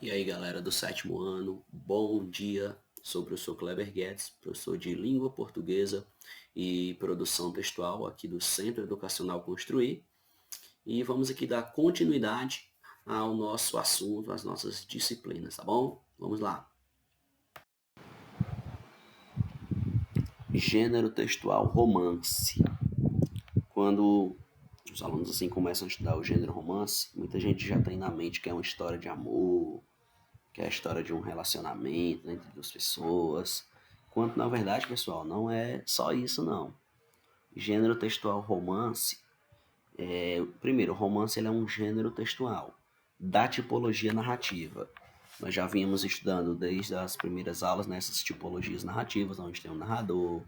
E aí, galera do sétimo ano, bom dia. Sou o professor Kleber Guedes, professor de língua portuguesa e produção textual aqui do Centro Educacional Construir. E vamos aqui dar continuidade ao nosso assunto, às nossas disciplinas, tá bom? Vamos lá. Gênero textual romance. Quando os alunos assim começam a estudar o gênero romance, muita gente já tem na mente que é uma história de amor, que é a história de um relacionamento, né, entre duas pessoas, quanto na verdade, pessoal, não é só isso não. Gênero textual romance, primeiro, o romance ele é um gênero textual da tipologia narrativa. Nós já vínhamos estudando desde as primeiras aulas nessas tipologias narrativas, onde tem um narrador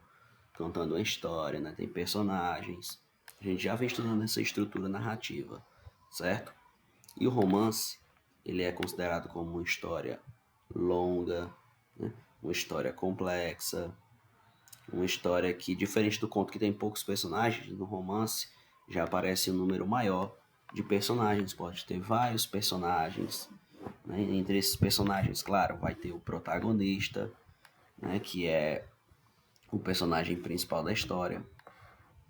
contando uma história, né, tem personagens. A gente já vem estudando essa estrutura narrativa, certo? E o romance, ele é considerado como uma história longa, né? Uma história complexa, uma história que, diferente do conto que tem poucos personagens, no romance já aparece um número maior de personagens, pode ter vários personagens, né? Entre esses personagens, claro, vai ter o protagonista, né? Que é o personagem principal da história.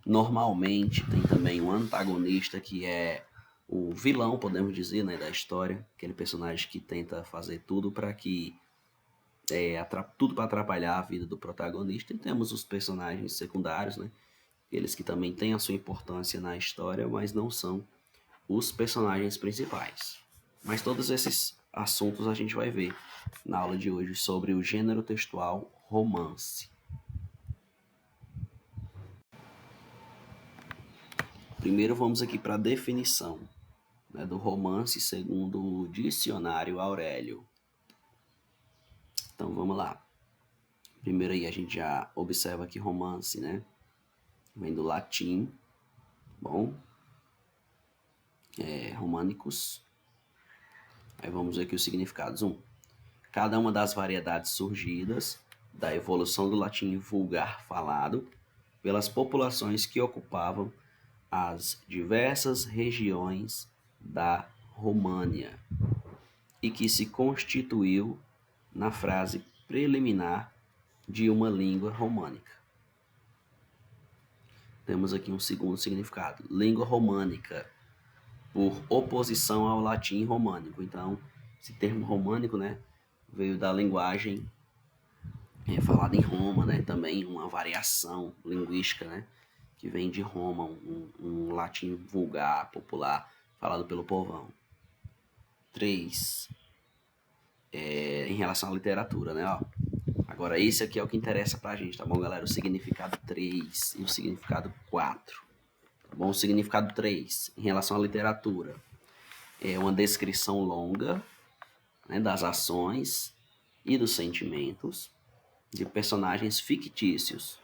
Normalmente tem também um antagonista que é o vilão, podemos dizer, né, da história, aquele personagem que tenta fazer tudo para que tudo para atrapalhar a vida do protagonista. E temos os personagens secundários, né, aqueles que também têm a sua importância na história, mas não são os personagens principais. Mas todos esses assuntos a gente vai ver na aula de hoje sobre o gênero textual romance. Primeiro vamos aqui para a definição, né, do romance segundo o dicionário Aurélio. Então vamos lá. Primeiro aí a gente já observa que romance, né, vem do latim, bom, romanicus. Aí vamos ver aqui os significados. Cada uma das variedades surgidas da evolução do latim vulgar falado pelas populações que ocupavam as diversas regiões da România e que se constituiu na frase preliminar de uma língua românica. Temos aqui um segundo significado, língua românica, por oposição ao latim românico. Então, esse termo românico, né, veio da linguagem falada em Roma, né, também uma variação linguística, né, que vem de Roma, um latim vulgar, popular, falado pelo povão. 3. Em relação à literatura, né, ó. Agora, esse aqui é o que interessa pra gente, tá bom, galera? O significado 3 e o significado 4. Tá bom? O significado 3, em relação à literatura, é uma descrição longa, né, das ações e dos sentimentos de personagens fictícios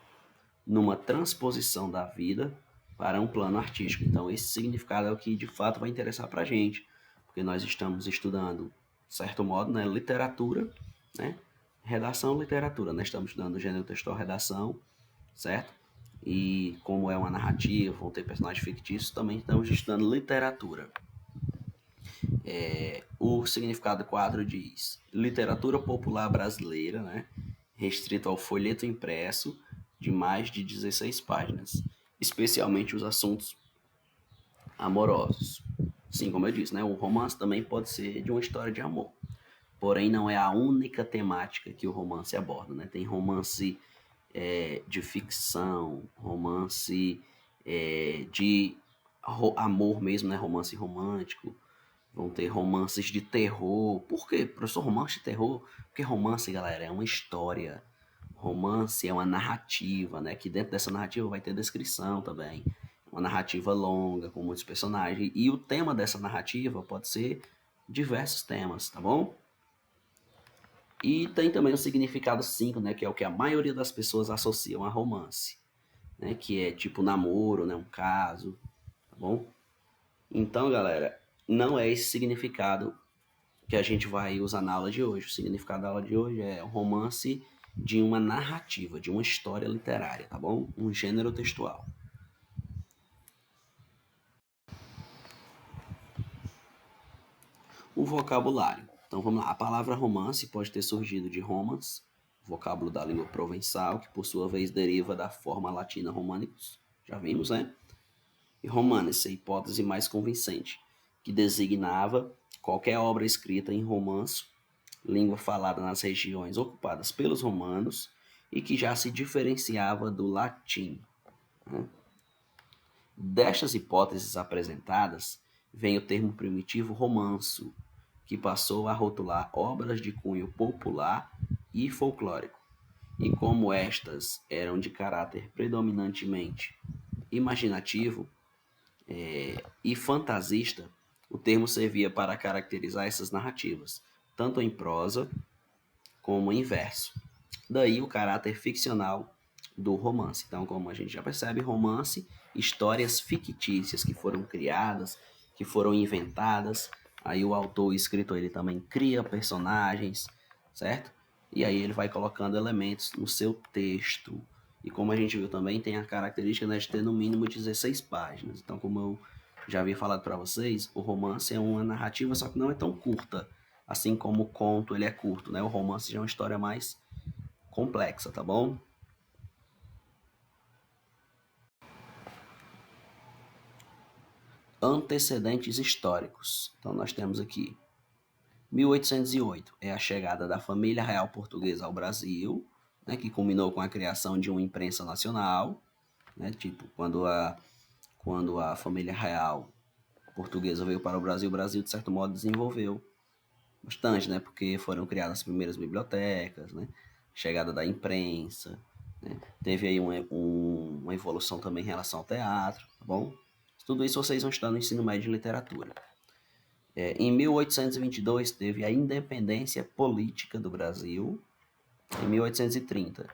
numa transposição da vida para um plano artístico. Então, esse significado é o que de fato vai interessar pra gente, porque nós estamos estudando, de certo modo, né, literatura, né? Redação, literatura. Nós estamos estudando gênero textual, redação, certo? E como é uma narrativa, vão ter personagens fictícios, também estamos estudando literatura. O significado quadro diz literatura popular brasileira, né? Restrito ao folheto impresso de mais de 16 páginas, especialmente os assuntos amorosos. Sim, como eu disse, né? O romance também pode ser de uma história de amor. Porém, não é a única temática que o romance aborda, né? Tem romance de ficção, romance de amor mesmo, né? Romance romântico. Vão ter romances de terror. Por quê, professor? Romance de terror? Porque romance, galera, é uma história. Romance é uma narrativa, né? Que dentro dessa narrativa vai ter descrição também. Uma narrativa longa, com muitos personagens. E o tema dessa narrativa pode ser diversos temas, tá bom? E tem também o significado 5, né, que é o que a maioria das pessoas associam a romance, né, que é tipo namoro, né, um caso, tá bom? Então, galera, não é esse significado que a gente vai usar na aula de hoje. O significado da aula de hoje é um romance de uma narrativa, de uma história literária, tá bom? Um gênero textual. O vocabulário. Então vamos lá. A palavra romance pode ter surgido de romans, vocábulo da língua provençal, que por sua vez deriva da forma latina romanicus. Já vimos, né? E romanes, a hipótese mais convincente, que designava qualquer obra escrita em romanço, língua falada nas regiões ocupadas pelos romanos e que já se diferenciava do latim. Né? Destas hipóteses apresentadas, vem o termo primitivo romanço, que passou a rotular obras de cunho popular e folclórico. E como estas eram de caráter predominantemente imaginativo e fantasista, o termo servia para caracterizar essas narrativas, tanto em prosa como em verso. Daí o caráter ficcional do romance. Então, como a gente já percebe, romance, histórias fictícias que foram criadas, que foram inventadas. Aí o autor, o escritor, ele também cria personagens, certo? E aí ele vai colocando elementos no seu texto. E como a gente viu também, tem a característica, né, de ter no mínimo 16 páginas. Então, como eu já havia falado para vocês, o romance é uma narrativa, só que não é tão curta. Assim como o conto ele é curto, né? O romance já é uma história mais complexa, tá bom? Antecedentes históricos. Então nós temos aqui 1808 é a chegada da família real portuguesa ao Brasil, né, que culminou com a criação de uma imprensa nacional, né, tipo quando a família real portuguesa veio para o Brasil de certo modo desenvolveu bastante, né, porque foram criadas as primeiras bibliotecas, né, chegada da imprensa, né, teve aí uma evolução também em relação ao teatro, tá bom? Tudo isso vocês vão estudar no ensino médio de literatura. Em 1822 teve a independência política do Brasil. Em 1830,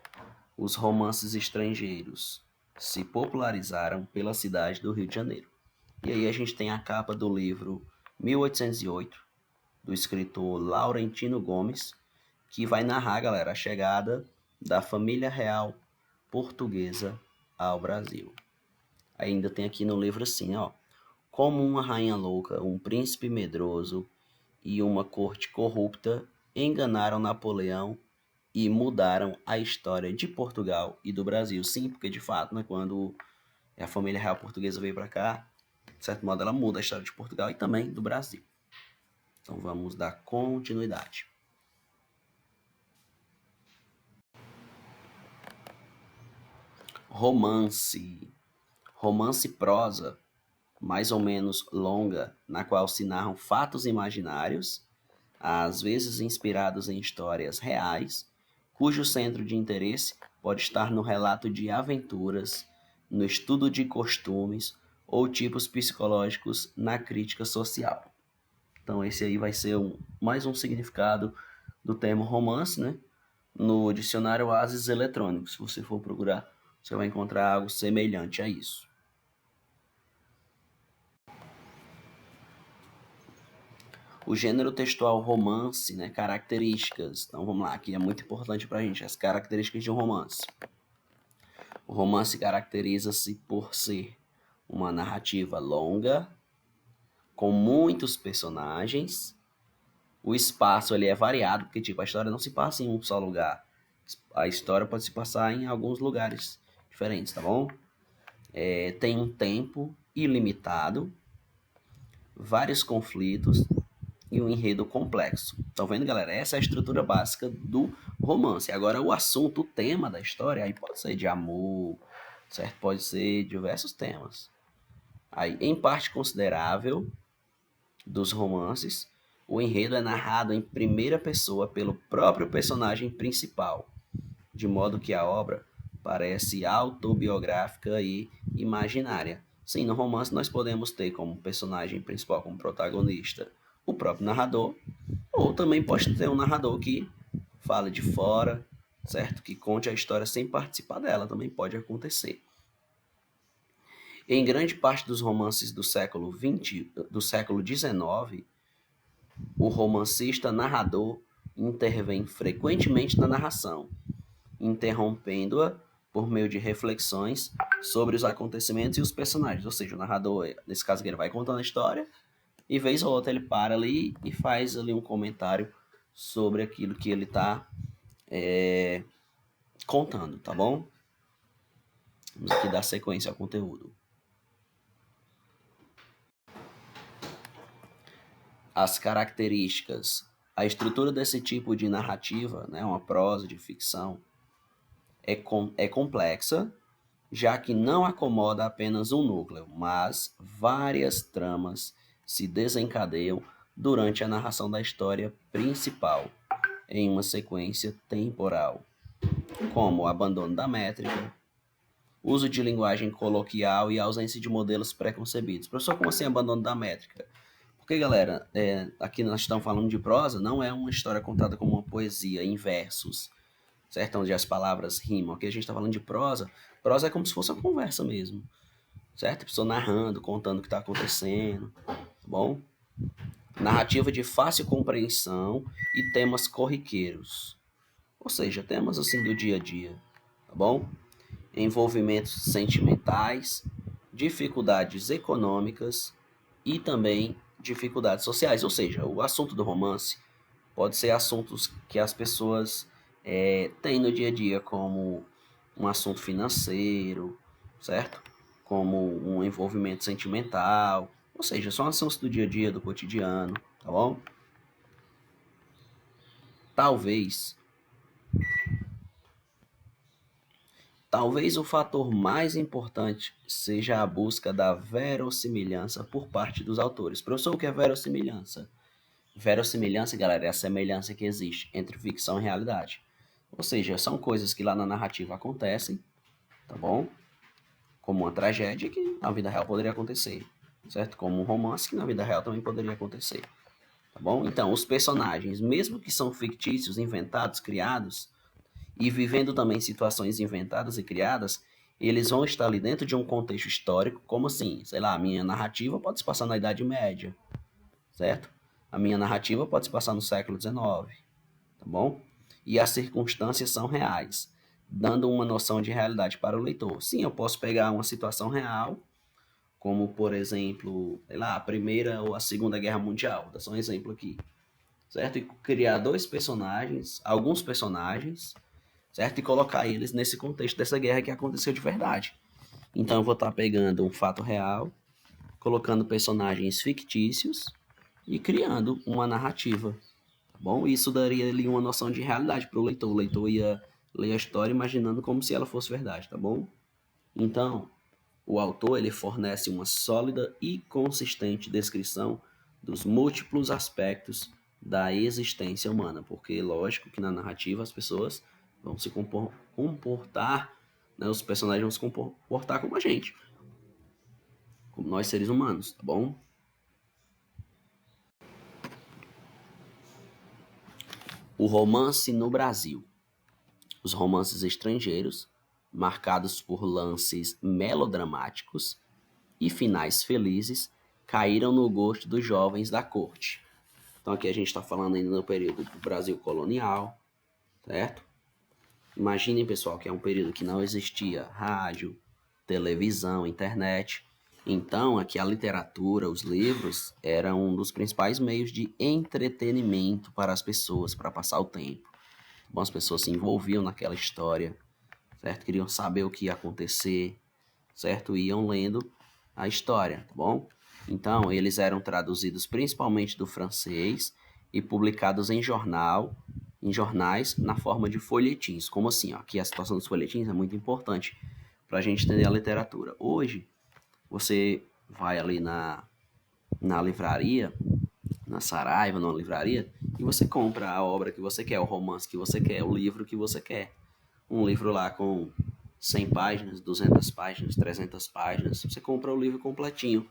os romances estrangeiros se popularizaram pela cidade do Rio de Janeiro. E aí a gente tem a capa do livro 1808, do escritor Laurentino Gomes, que vai narrar, galera, a chegada da família real portuguesa ao Brasil. Ainda tem aqui no livro assim, ó. Como uma rainha louca, um príncipe medroso e uma corte corrupta enganaram Napoleão e mudaram a história de Portugal e do Brasil. Sim, porque de fato, né, quando a família real portuguesa veio para cá, de certo modo ela muda a história de Portugal e também do Brasil. Então vamos dar continuidade. Romance. Romance prosa, mais ou menos longa, na qual se narram fatos imaginários, às vezes inspirados em histórias reais, cujo centro de interesse pode estar no relato de aventuras, no estudo de costumes ou tipos psicológicos na crítica social. Então esse aí vai ser mais um significado do termo romance, né? No dicionário Oasis Eletrônico, se você for procurar, você vai encontrar algo semelhante a isso. O gênero textual romance, né, características. Então vamos lá, aqui é muito importante para a gente as características de um romance. O romance caracteriza-se por ser uma narrativa longa, com muitos personagens. O espaço ali é variado, porque tipo, a história não se passa em um só lugar. A história pode se passar em alguns lugares diferentes, tá bom? Tem um tempo ilimitado, vários conflitos e um enredo complexo. Estão vendo, galera? Essa é a estrutura básica do romance. Agora, o assunto, o tema da história, aí pode ser de amor, certo? Pode ser diversos temas. Aí, em parte considerável dos romances, o enredo é narrado em primeira pessoa pelo próprio personagem principal, de modo que a obra parece autobiográfica e imaginária. Sim, no romance nós podemos ter como personagem principal, como protagonista, o próprio narrador, ou também pode ter um narrador que fale de fora, certo? Que conte a história sem participar dela, também pode acontecer. Em grande parte dos romances do século XIX, o romancista narrador intervém frequentemente na narração, interrompendo-a por meio de reflexões sobre os acontecimentos e os personagens. Ou seja, o narrador, nesse caso, ele vai contando a história e vez ou outra ele para ali e faz ali um comentário sobre aquilo que ele está contando, tá bom? Vamos aqui dar sequência ao conteúdo. As características. A estrutura desse tipo de narrativa, né, uma prosa de ficção, é complexa, já que não acomoda apenas um núcleo, mas várias tramas se desencadeiam durante a narração da história principal, em uma sequência temporal, como o abandono da métrica, uso de linguagem coloquial e ausência de modelos pré-concebidos. Professor, como assim abandono da métrica? Porque, galera, aqui nós estamos falando de prosa, não é uma história contada como uma poesia em versos, certo? Onde as palavras rimam. Aqui a gente está falando de prosa. Prosa é como se fosse uma conversa mesmo, certo? A pessoa narrando, contando o que está acontecendo, tá bom? Narrativa de fácil compreensão e temas corriqueiros. Ou seja, temas assim do dia a dia, tá bom? Envolvimentos sentimentais, dificuldades econômicas e também dificuldades sociais. Ou seja, o assunto do romance pode ser assuntos que as pessoas têm no dia a dia, como um assunto financeiro, certo? Como um envolvimento sentimental. Ou seja, são assuntos do dia a dia, do cotidiano, tá bom? Talvez Talvez o fator mais importante seja a busca da verossimilhança por parte dos autores. Professor, o que é verossimilhança? Verossimilhança, galera, é a semelhança que existe entre ficção e realidade. Ou seja, são coisas que lá na narrativa acontecem, tá bom? Como uma tragédia que na vida real poderia acontecer, certo? Como um romance que na vida real também poderia acontecer, tá bom? Então, os personagens, mesmo que são fictícios, inventados, criados, e vivendo também situações inventadas e criadas, eles vão estar ali dentro de um contexto histórico, como assim, sei lá, a minha narrativa pode se passar na Idade Média, certo? A minha narrativa pode se passar no século XIX, tá bom? E as circunstâncias são reais, dando uma noção de realidade para o leitor. Sim, eu posso pegar uma situação real, como por exemplo, sei lá, a Primeira ou a Segunda Guerra Mundial, vou dar só um exemplo aqui, certo? E criar dois personagens, alguns personagens, certo? E colocar eles nesse contexto dessa guerra que aconteceu de verdade. Então eu vou estar pegando um fato real, colocando personagens fictícios e criando uma narrativa, tá bom? Isso daria ali uma noção de realidade para o leitor. O leitor ia ler a história imaginando como se ela fosse verdade, tá bom? Então, o autor ele fornece uma sólida e consistente descrição dos múltiplos aspectos da existência humana, porque lógico que na narrativa as pessoas vão se comportar, né, os personagens vão se comportar como a gente, como nós seres humanos, tá bom? O romance no Brasil. Os romances estrangeiros, marcados por lances melodramáticos e finais felizes, caíram no gosto dos jovens da corte. Então aqui a gente está falando ainda no período do Brasil colonial, certo? Imaginem, pessoal, que é um período que não existia rádio, televisão, internet. Então, aqui a literatura, os livros, eram um dos principais meios de entretenimento para as pessoas, para passar o tempo. Bom, as pessoas se envolviam naquela história, certo? Queriam saber o que ia acontecer, certo? Iam lendo a história, tá bom? Então, eles eram traduzidos principalmente do francês e publicados em jornais na forma de folhetins. Como assim? Ó, aqui a situação dos folhetins é muito importante para a gente entender a literatura. Hoje, você vai ali na livraria, na Saraiva, numa livraria, e você compra a obra que você quer, o romance que você quer, o livro que você quer. Um livro lá com 100 páginas, 200 páginas, 300 páginas, você compra o livro completinho,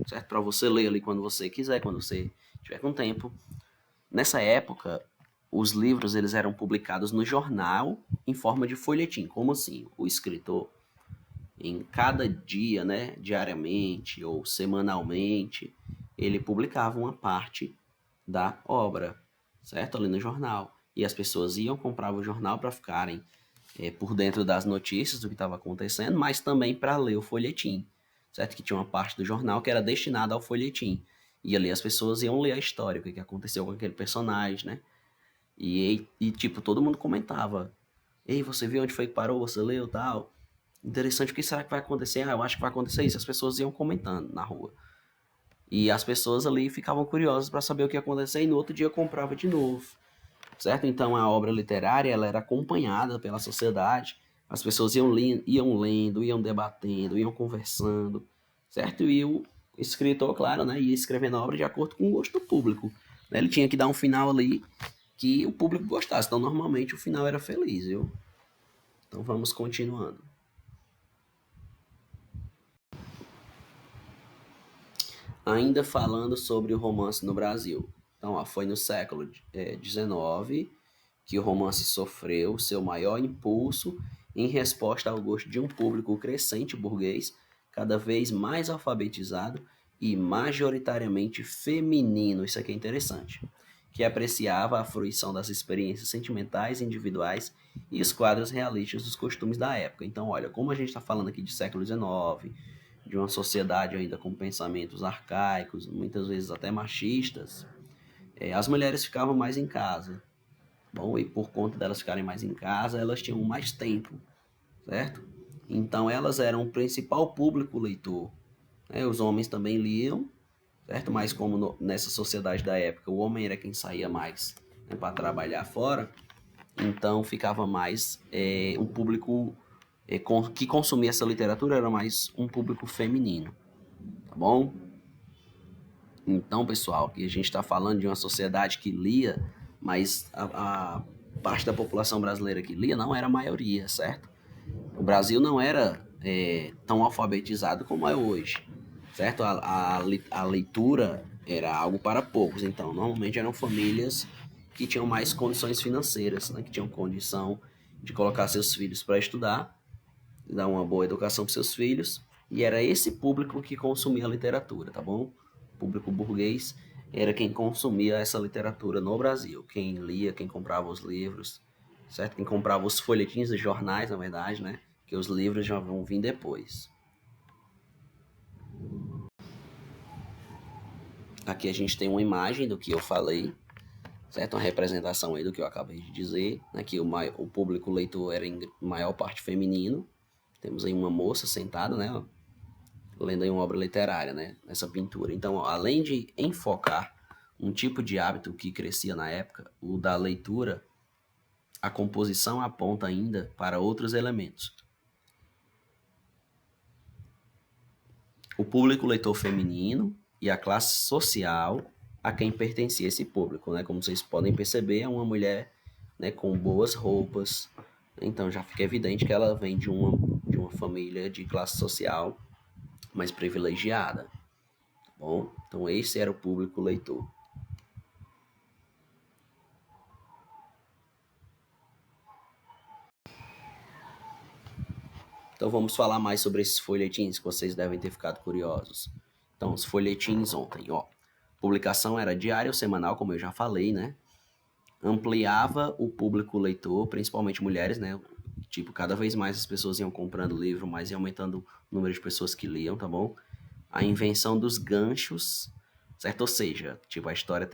certo? Para você ler ali quando você quiser, quando você tiver com tempo. Nessa época, os livros eles eram publicados no jornal em forma de folhetim. Como assim? O escritor, em cada dia, né, diariamente ou semanalmente, ele publicava uma parte da obra, certo? Ali no jornal. E as pessoas iam comprar o jornal para ficarem por dentro das notícias do que estava acontecendo, mas também para ler o folhetim, certo? Que tinha uma parte do jornal que era destinada ao folhetim. E ali as pessoas iam ler a história, o que aconteceu com aquele personagem, né? Tipo, todo mundo comentava. Ei, você viu onde foi que parou? Você leu tal? Interessante, o que será que vai acontecer? Ah, eu acho que vai acontecer isso. As pessoas iam comentando na rua. E as pessoas ali ficavam curiosas para saber o que ia acontecer e no outro dia comprava de novo, certo? Então a obra literária ela era acompanhada pela sociedade. As pessoas iam lendo, iam debatendo, iam conversando, certo? E o escritor, claro, né, ia escrevendo a obra de acordo com o gosto do público. Ele tinha que dar um final ali que o público gostasse. Então, normalmente, o final era feliz, viu? Então, vamos continuando. Ainda falando sobre o romance no Brasil. Então, ó, foi no século XIX que o romance sofreu seu maior impulso em resposta ao gosto de um público crescente burguês, cada vez mais alfabetizado e majoritariamente feminino. Isso aqui é interessante. Que apreciava a fruição das experiências sentimentais individuais e os quadros realistas dos costumes da época. Então, olha, como a gente está falando aqui de século XIX, de uma sociedade ainda com pensamentos arcaicos, muitas vezes até machistas, as mulheres ficavam mais em casa. Bom, e por conta delas ficarem mais em casa, elas tinham mais tempo, certo? Então elas eram o principal público leitor. Né? Os homens também liam, certo? Mas como nessa sociedade da época o homem era quem saía mais, né, para trabalhar fora, então ficava mais um público que consumia essa literatura era mais um público feminino, tá bom? Então, pessoal, que a gente está falando de uma sociedade que lia, mas a parte da população brasileira que lia não era a maioria, certo? O Brasil não era tão alfabetizado como é hoje, certo? A leitura era algo para poucos, então normalmente eram famílias que tinham mais condições financeiras, né? Que tinham condição de colocar seus filhos para estudar, dar uma boa educação para seus filhos, e era esse público que consumia a literatura, tá bom? O público burguês era quem consumia essa literatura no Brasil, quem lia, quem comprava os livros, certo? Quem comprava os folhetins e jornais, na verdade, né? Que os livros já vão vir depois. Aqui a gente tem uma imagem do que eu falei, certo? Uma representação aí do que eu acabei de dizer. Aqui o público leitor era em maior parte feminino. Temos aí uma moça sentada, né? Lendo aí uma obra literária, né? Nessa pintura. Então, além de enfocar um tipo de hábito que crescia na época, o da leitura, a composição aponta ainda para outros elementos. O público leitor feminino e a classe social a quem pertencia esse público, né? Como vocês podem perceber, é uma mulher, né, com boas roupas. Então já fica evidente que ela vem de uma família de classe social mais privilegiada. Tá bom? Então esse era o público leitor. Então vamos falar mais sobre esses folhetins que vocês devem ter ficado curiosos. Então, os folhetins ontem, ó. Publicação era diária ou semanal, como eu já falei, né? Ampliava o público leitor, principalmente mulheres, né? Tipo, cada vez mais as pessoas iam comprando livro, mas ia aumentando o número de pessoas que liam, tá bom? A invenção dos ganchos, certo? Ou seja, tipo, a história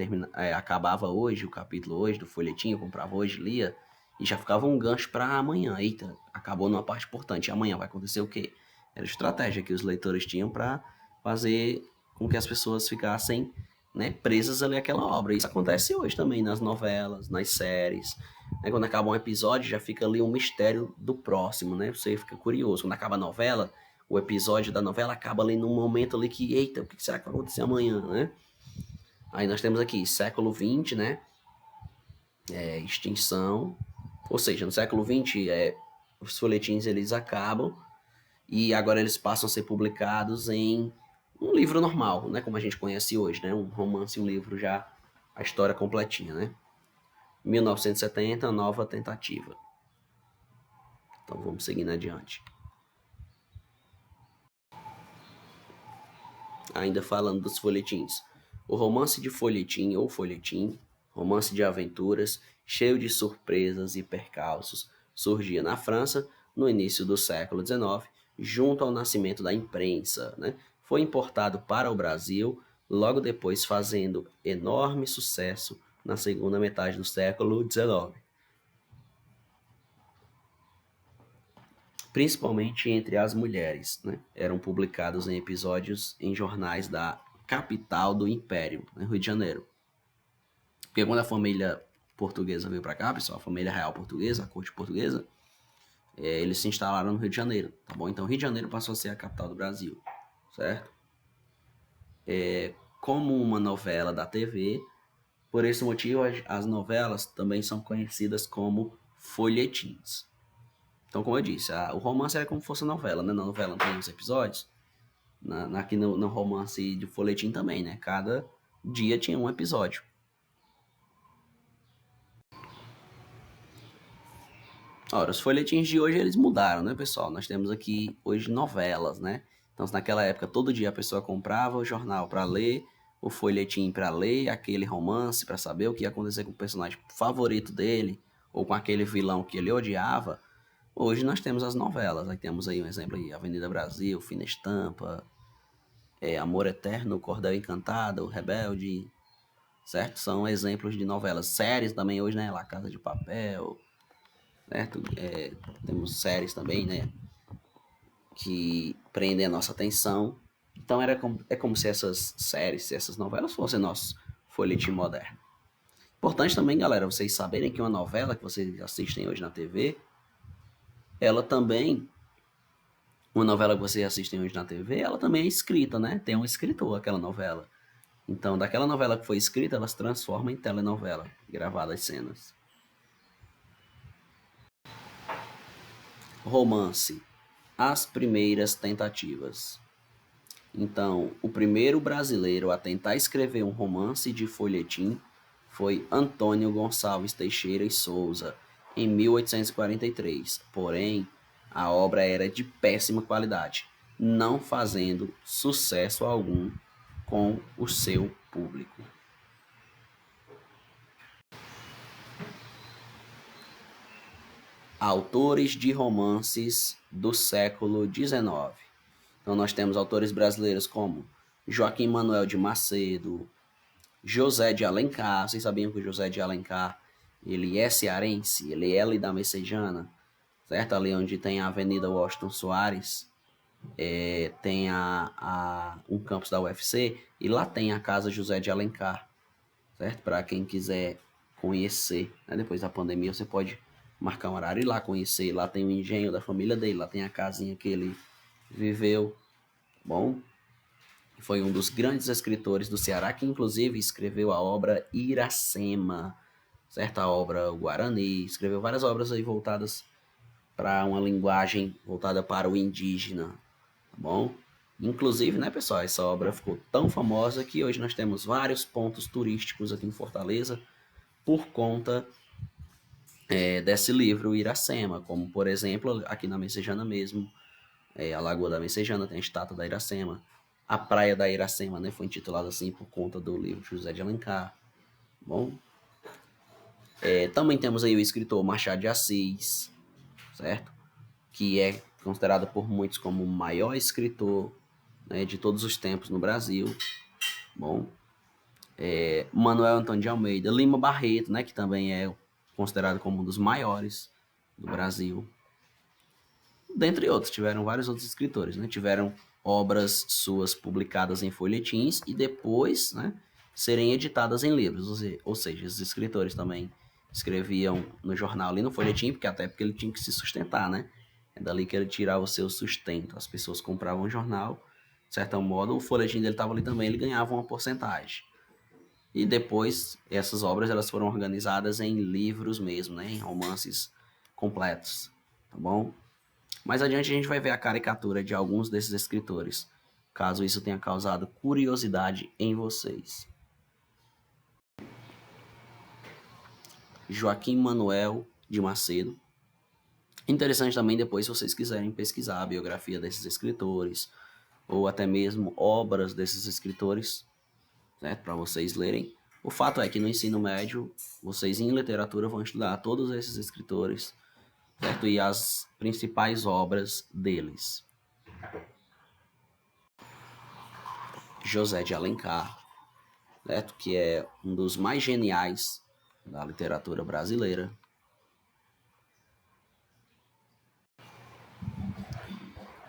acabava hoje, o capítulo hoje do folhetim, eu comprava hoje, lia, e já ficava um gancho para amanhã. Eita, acabou numa parte importante. Amanhã vai acontecer o quê? Era a estratégia que os leitores tinham para fazer com que as pessoas ficassem, né, presas ali àquela obra. Isso acontece hoje também nas novelas, nas séries. Né? Quando acaba um episódio, já fica ali um mistério do próximo, né? Você fica curioso. Quando acaba a novela, o episódio da novela acaba ali num momento ali que, eita, o que será que vai acontecer amanhã, né? Aí nós temos aqui século XX, né? Extinção. Ou seja, no século XX, os folhetins eles acabam e agora eles passam a ser publicados em um livro normal, né? Como a gente conhece hoje, né? Um romance, um livro já, a história completinha, né? 1970, nova tentativa. Então vamos seguindo adiante. Ainda falando dos folhetins. O romance de folhetim ou folhetim, romance de aventuras, cheio de surpresas e percalços, surgia na França no início do século XIX, junto ao nascimento da imprensa. Né? Foi importado para o Brasil logo depois fazendo enorme sucesso na segunda metade do século XIX, principalmente entre as mulheres, né? Eram publicados em episódios em jornais da capital do Império, no Rio de Janeiro. Porque quando a família portuguesa veio para cá, pessoal, a família real portuguesa, a corte portuguesa, eles se instalaram no Rio de Janeiro, tá bom? Então, Rio de Janeiro passou a ser a capital do Brasil, certo? Como uma novela da TV, por esse motivo, as novelas também são conhecidas como folhetins. Então, como eu disse, o romance é como se fosse novela, né? Na novela não tem os episódios. Aqui no romance de folhetim também, né? Cada dia tinha um episódio. Ora, os folhetins de hoje eles mudaram, né, pessoal? Nós temos aqui hoje novelas, né? Então, se naquela época todo dia a pessoa comprava o jornal para ler, o folhetim para ler, aquele romance para saber o que ia acontecer com o personagem favorito dele ou com aquele vilão que ele odiava, hoje nós temos as novelas. Aí temos aí um exemplo aí, Avenida Brasil, Fina Estampa, Amor Eterno, Cordel Encantado, O Rebelde, certo? São exemplos de novelas. Séries também hoje, né? La Casa de Papel, certo? Temos séries também, né? Que prendem a nossa atenção. Então é como se essas séries, se essas novelas fossem nosso folhetim moderno. Importante também, galera, vocês saberem que uma novela que vocês assistem hoje na TV, ela também, uma novela que vocês assistem hoje na TV, ela também é escrita, né? Tem um escritor aquela novela. Então, daquela novela que foi escrita, elas transformam em telenovela, gravadas cenas. Romance. As primeiras tentativas. Então, o primeiro brasileiro a tentar escrever um romance de folhetim foi Antônio Gonçalves Teixeira e Souza, em 1843. Porém, a obra era de péssima qualidade, não fazendo sucesso algum com o seu público. Autores de romances do século XIX. Então nós temos autores brasileiros como Joaquim Manuel de Macedo, José de Alencar. Vocês sabiam que o José de Alencar, ele é cearense, ele é ali da Messejana, certo? Ali onde tem a Avenida Washington Soares, tem um campus da UFC, e lá tem a Casa José de Alencar, certo? Para quem quiser conhecer, né? Depois da pandemia você pode marcar um horário e ir lá conhecer. Lá tem o engenho da família dele, lá tem a casinha que ele viveu. Bom, foi um dos grandes escritores do Ceará, que inclusive escreveu a obra Iracema, certa obra Guarani, escreveu várias obras aí voltadas para uma linguagem voltada para o indígena, tá bom? Inclusive, né, pessoal, essa obra ficou tão famosa que hoje nós temos vários pontos turísticos aqui em Fortaleza por conta desse livro Iracema, como por exemplo aqui na Messejana mesmo, a Lagoa da Messejana tem a estátua da Iracema. A Praia da Iracema, né, foi intitulada assim por conta do livro José de Alencar. Bom, também temos aí o escritor Machado de Assis, certo? Que é considerado por muitos como o maior escritor, né, de todos os tempos no Brasil. Bom, Manuel Antônio de Almeida, Lima Barreto, né, que também é considerado como um dos maiores do Brasil. Dentre outros, tiveram vários outros escritores, né? Tiveram obras suas publicadas em folhetins e depois, né, serem editadas em livros. Ou seja, os escritores também escreviam no jornal ali no folhetim, porque ele tinha que se sustentar, né? É dali que ele tirava o seu sustento. As pessoas compravam o jornal, de certo modo, o folhetim dele estava ali também, ele ganhava uma porcentagem. E depois, essas obras elas foram organizadas em livros mesmo, né? Em romances completos, tá bom? Mais adiante a gente vai ver a caricatura de alguns desses escritores, caso isso tenha causado curiosidade em vocês. Joaquim Manuel de Macedo. Interessante também depois, se vocês quiserem pesquisar a biografia desses escritores, ou até mesmo obras desses escritores, certo? Para vocês lerem. O fato é que no ensino médio, vocês em literatura vão estudar todos esses escritores, certo? E as principais obras deles. José de Alencar, certo? Que é um dos mais geniais da literatura brasileira.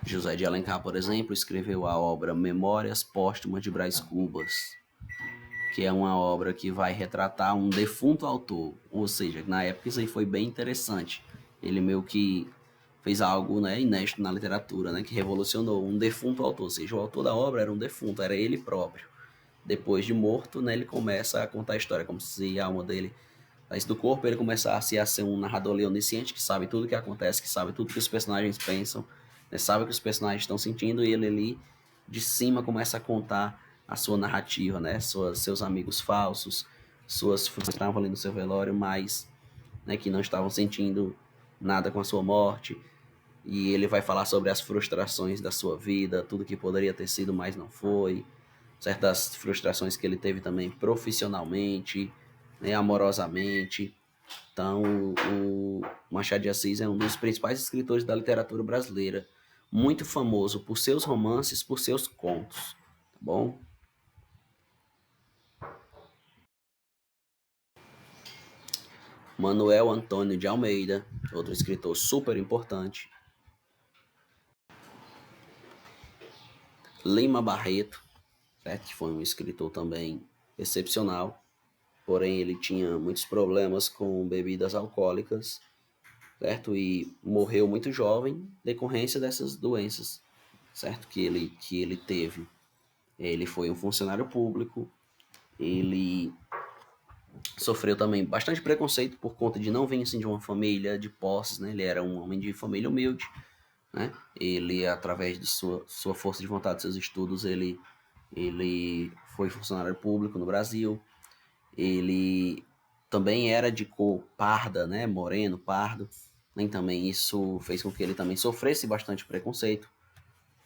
José de Alencar, por exemplo, escreveu a obra Memórias Póstumas de Brás Cubas, que é uma obra que vai retratar um defunto autor, ou seja, na época isso aí foi bem interessante. Ele meio que fez algo, né, inédito na literatura, né, que revolucionou um defunto autor, ou seja, o autor da obra era um defunto, era ele próprio. Depois de morto, né, ele começa a contar a história, como se a alma dele saísse do corpo, ele começasse a ser um narrador onisciente que sabe tudo o que acontece, que sabe tudo que os personagens pensam, né, sabe o que os personagens estão sentindo, e ele ali de cima começa a contar a sua narrativa, né, seus amigos falsos, suas que estavam ali no seu velório, mas, né, que não estavam sentindo nada com a sua morte, e ele vai falar sobre as frustrações da sua vida, tudo que poderia ter sido, mas não foi, certas frustrações que ele teve também profissionalmente, né, amorosamente. Então, o Machado de Assis é um dos principais escritores da literatura brasileira, muito famoso por seus romances, por seus contos, tá bom? Manuel Antônio de Almeida, outro escritor super importante. Lima Barreto, certo? Que foi um escritor também excepcional, porém ele tinha muitos problemas com bebidas alcoólicas, certo? E morreu muito jovem, em decorrência dessas doenças, certo? Que ele teve. Ele foi um funcionário público, ele sofreu também bastante preconceito por conta de não vir assim de uma família de posses, né? Ele era um homem de família humilde, né? Ele, através de sua força de vontade, seus estudos, ele foi funcionário público no Brasil. Ele também era de cor parda, né? Moreno, pardo. Nem também isso fez com que ele também sofresse bastante preconceito.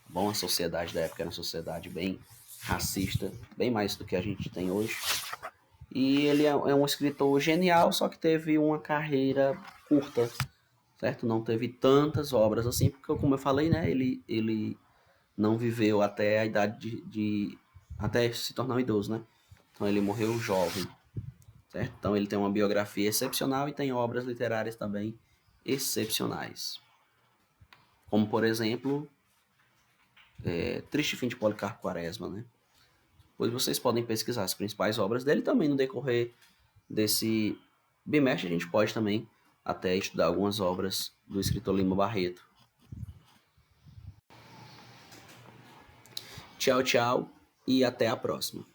Bom, a sociedade da época era uma sociedade bem racista, bem mais do que a gente tem hoje. E ele é um escritor genial, só que teve uma carreira curta, certo? Não teve tantas obras assim, porque como eu falei, né? Ele não viveu até a idade até se tornar um idoso, né? Então ele morreu jovem, certo? Então ele tem uma biografia excepcional e tem obras literárias também excepcionais. Como, por exemplo, Triste Fim de Policarpo Quaresma, né? Pois vocês podem pesquisar as principais obras dele também no decorrer desse bimestre. A gente pode também até estudar algumas obras do escritor Lima Barreto. Tchau, tchau e até a próxima.